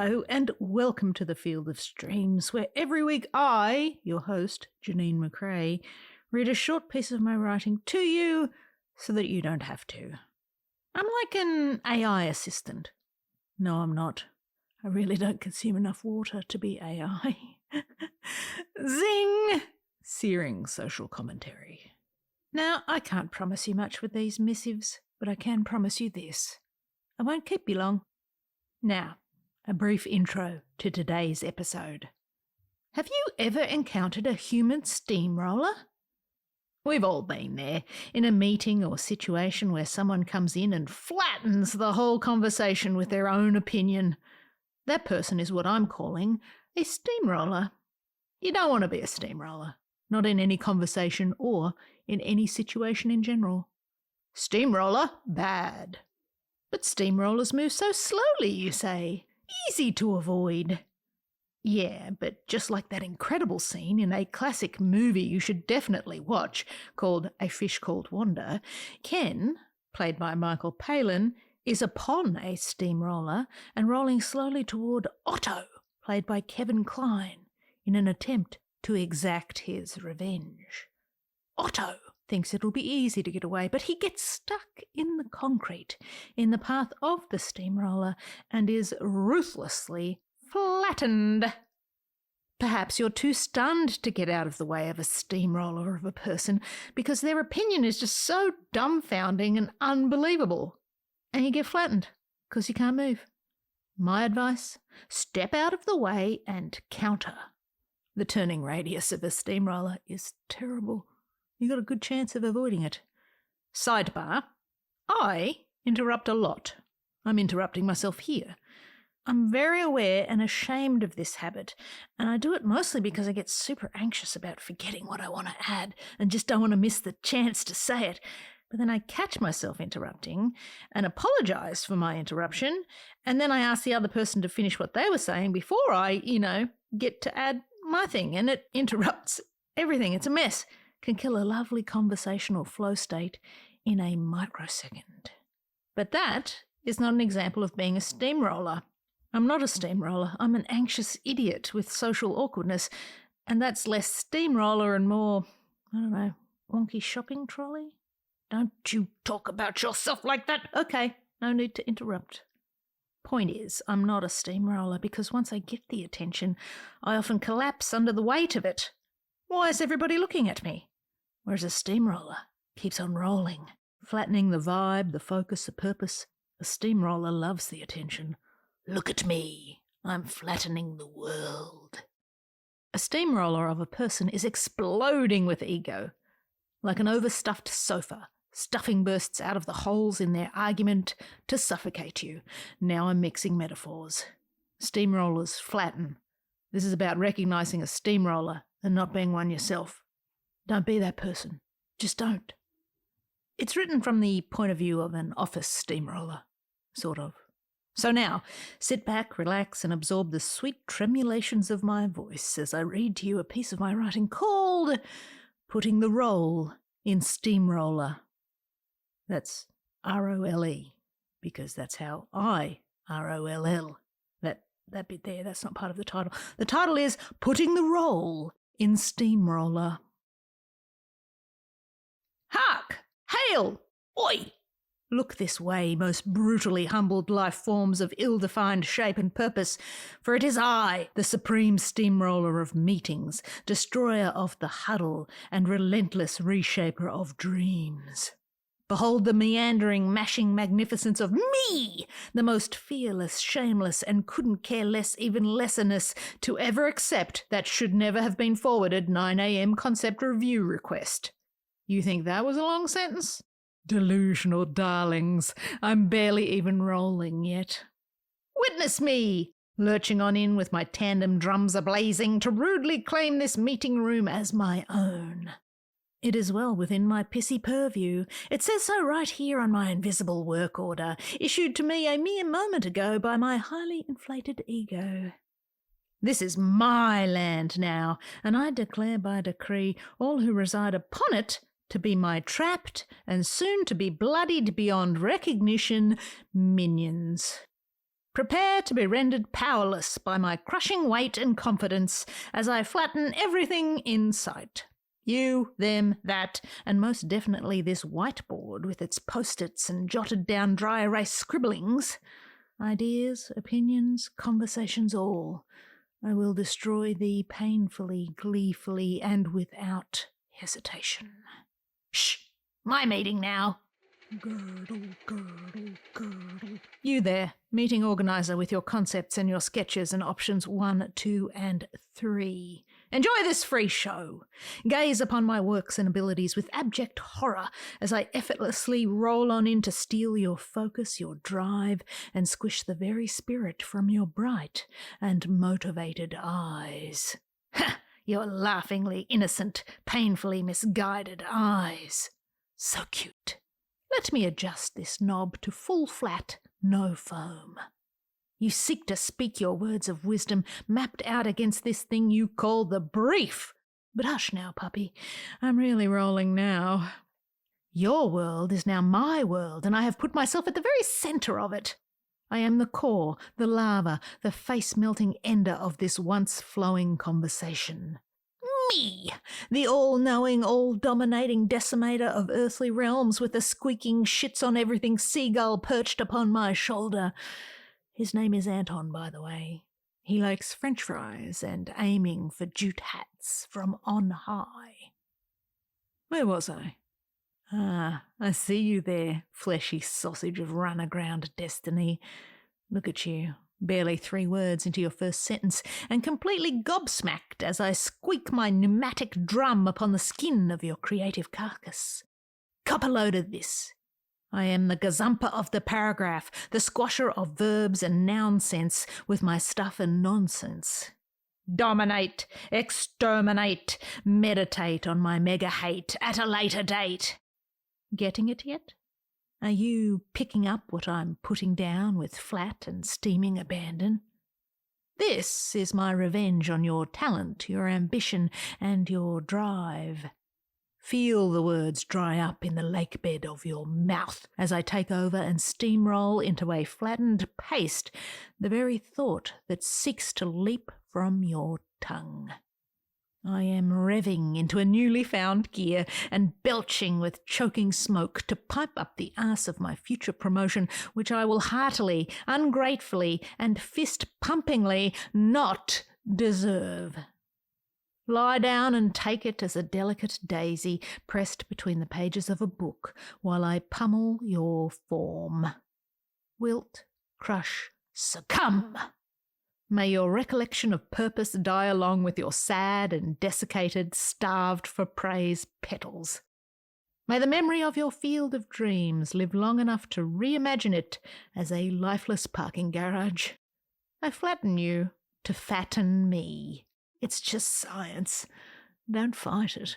Hello and welcome to the Field of Streams, where every week I, your host, Janeen McCrae, read a short piece of my writing to you so that you don't have to. I'm like an AI assistant. No, I'm not. I really don't consume enough water to be AI. Zing! Searing social commentary. Now, I can't promise you much with these missives, but I can promise you this. I won't keep you long. Now, a brief intro to today's episode. Have you ever encountered a human steamroller? We've all been there, in a meeting or situation where someone comes in and flattens the whole conversation with their own opinion. That person is what I'm calling a steamroller. You don't want to be a steamroller, not in any conversation or in any situation in general. Steamroller, bad. But steamrollers move so slowly, you say. Easy to avoid. Yeah, but just like that incredible scene in a classic movie you should definitely watch called A Fish Called Wanda, Ken, played by Michael Palin, is upon a steamroller and rolling slowly toward Otto, played by Kevin Kline, in an attempt to exact his revenge. Otto thinks it'll be easy to get away, but he gets stuck in the concrete in the path of the steamroller and is ruthlessly flattened. Perhaps you're too stunned to get out of the way of a steamroller of a person because their opinion is just so dumbfounding and unbelievable, and you get flattened because you can't move. My advice, step out of the way and counter. The turning radius of a steamroller is terrible. You got a good chance of avoiding it. Sidebar, I interrupt a lot. I'm interrupting myself here. I'm very aware and ashamed of this habit, and I do it mostly because I get super anxious about forgetting what I want to add and just don't want to miss the chance to say it. But then I catch myself interrupting and apologise for my interruption, and then I ask the other person to finish what they were saying before I, get to add my thing, and it interrupts everything. It's a mess. Can kill a lovely conversational flow state in a microsecond. But that is not an example of being a steamroller. I'm not a steamroller. I'm an anxious idiot with social awkwardness, and that's less steamroller and more, wonky shopping trolley? Don't you talk about yourself like that. Okay, no need to interrupt. Point is, I'm not a steamroller because once I get the attention, I often collapse under the weight of it. Why is everybody looking at me? Whereas a steamroller keeps on rolling, flattening the vibe, the focus, the purpose. A steamroller loves the attention. Look at me. I'm flattening the world. A steamroller of a person is exploding with ego. Like an overstuffed sofa, stuffing bursts out of the holes in their argument to suffocate you. Now I'm mixing metaphors. Steamrollers flatten. This is about recognising a steamroller and not being one yourself. Don't be that person. Just don't. It's written from the point of view of an office steamroller, sort of. So now, sit back, relax, and absorb the sweet tremulations of my voice as I read to you a piece of my writing called Putting the Roll in Steamroller. That's R-O-L-E, because that's how I R-O-L-L. That bit there, that's not part of the title. The title is Putting the Roll in Steamroller. Hark! Hail! Oi! Look this way, most brutally humbled life forms of ill-defined shape and purpose, for it is I, the supreme steamroller of meetings, destroyer of the huddle, and relentless reshaper of dreams. Behold the meandering, mashing magnificence of me, the most fearless, shameless, and couldn't care less, even lesserness, to ever accept that should never have been forwarded 9 a.m. concept review request. You think that was a long sentence? Delusional darlings, I'm barely even rolling yet. Witness me, lurching on in with my tandem drums a-blazing to rudely claim this meeting room as my own. It is well within my pissy purview. It says so right here on my invisible work order, issued to me a mere moment ago by my highly inflated ego. This is my land now, and I declare by decree all who reside upon it to be my trapped and soon to be bloodied beyond recognition minions. Prepare to be rendered powerless by my crushing weight and confidence as I flatten everything in sight. You, them, that, and most definitely this whiteboard with its post-its and jotted down dry erase scribblings. Ideas, opinions, conversations all. I will destroy thee painfully, gleefully, and without hesitation. Shh! My meeting now. Girdle, girdle, girdle. You there, meeting organiser with your concepts and your sketches and options 1, 2, and 3. Enjoy this free show. Gaze upon my works and abilities with abject horror as I effortlessly roll on in to steal your focus, your drive, and squish the very spirit from your bright and motivated eyes. Ha! Your laughingly innocent, painfully misguided eyes. So cute. Let me adjust this knob to full flat, no foam. You seek to speak your words of wisdom mapped out against this thing you call the brief. But hush now, puppy. I'm really rolling now. Your world is now my world, and I have put myself at the very centre of it. I am the core, the lava, the face-melting ender of this once-flowing conversation. Me, the all-knowing, all-dominating decimator of earthly realms with the squeaking shits-on-everything seagull perched upon my shoulder. His name is Anton, by the way. He likes French fries and aiming for jute hats from on high. Where was I? Ah, I see you there, fleshy sausage of run-aground destiny. Look at you. Barely 3 words into your first sentence, and completely gobsmacked as I squeak my pneumatic drum upon the skin of your creative carcass. Copper-loaded this. I am the gazumper of the paragraph, the squasher of verbs and noun sense with my stuff and nonsense. Dominate, exterminate, meditate on my mega-hate at a later date. Getting it yet? Are you picking up what I'm putting down with flat and steaming abandon? This is my revenge on your talent, your ambition, and your drive. Feel the words dry up in the lake bed of your mouth as I take over and steamroll into a flattened paste the very thought that seeks to leap from your tongue. I am revving into a newly found gear and belching with choking smoke to pipe up the arse of my future promotion, which I will heartily, ungratefully, and fist-pumpingly not deserve. Lie down and take it as a delicate daisy pressed between the pages of a book while I pummel your form. Wilt, crush, succumb! May your recollection of purpose die along with your sad and desiccated, starved for praise petals. May the memory of your field of dreams live long enough to reimagine it as a lifeless parking garage. I flatten you to fatten me. It's just science. Don't fight it.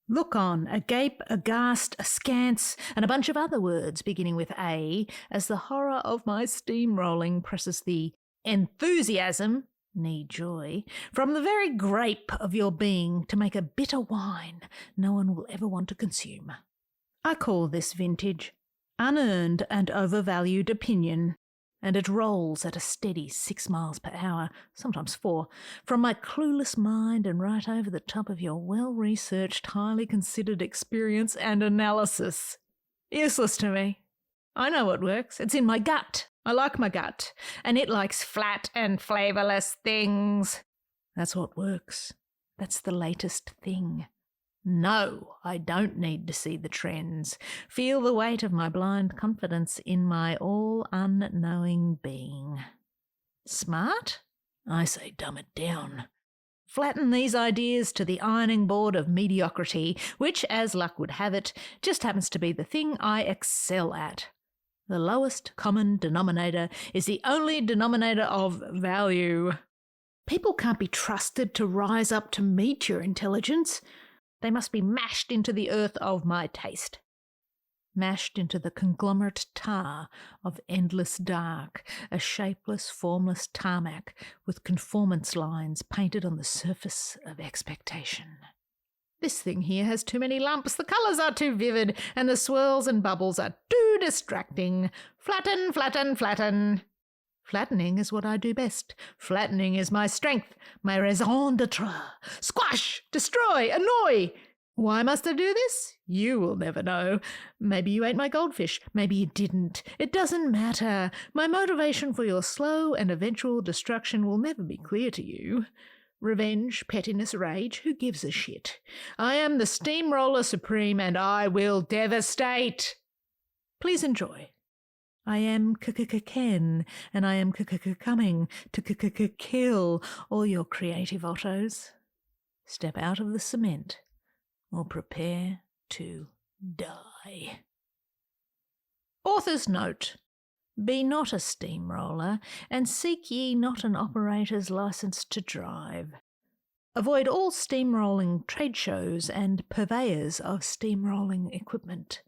Look on, agape, aghast, askance, and a bunch of other words beginning with A, as the horror of my steamrolling presses the enthusiasm, need joy, from the very grape of your being to make a bitter wine no one will ever want to consume. I call this vintage unearned and overvalued opinion, and it rolls at a steady 6 miles per hour, sometimes 4, from my clueless mind and right over the top of your well-researched, highly considered experience and analysis. Useless to me. I know what works. It's in my gut. I like my gut, and it likes flat and flavourless things. That's what works. That's the latest thing. No, I don't need to see the trends. Feel the weight of my blind confidence in my all-unknowing being. Smart? I say dumb it down. Flatten these ideas to the ironing board of mediocrity, which, as luck would have it, just happens to be the thing I excel at. The lowest common denominator is the only denominator of value. People can't be trusted to rise up to meet your intelligence. They must be mashed into the earth of my taste. Mashed into the conglomerate tar of endless dark, a shapeless, formless tarmac with conformance lines painted on the surface of expectation. This thing here has too many lumps, the colours are too vivid, and the swirls and bubbles are too distracting. Flatten, flatten, flatten. Flattening is what I do best. Flattening is my strength, my raison d'etre. Squash, destroy, annoy. Why must I do this? You will never know. Maybe you ate my goldfish. Maybe you didn't. It doesn't matter. My motivation for your slow and eventual destruction will never be clear to you. Revenge, pettiness, rage, who gives a shit? I am the Steamroller Supreme and I will devastate. Please enjoy. I am Ken, and I am coming to kill all your creative Ottos. Step out of the cement, or prepare to die. Author's note. Be not a steamroller, and seek ye not an operator's licence to drive. Avoid all steamrolling trade shows and purveyors of steamrolling equipment.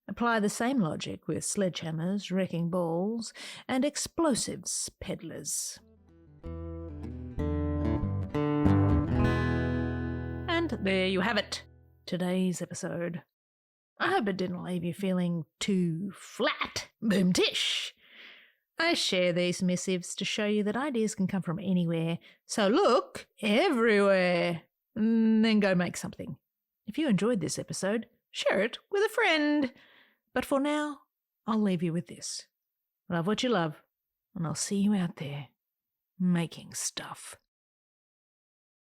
Apply the same logic with sledgehammers, wrecking balls, and explosives peddlers. And there you have it, today's episode. I hope it didn't leave you feeling too flat. Boom tish! I share these missives to show you that ideas can come from anywhere, so look everywhere, and then go make something. If you enjoyed this episode, share it with a friend. But for now, I'll leave you with this. Love what you love, and I'll see you out there making stuff.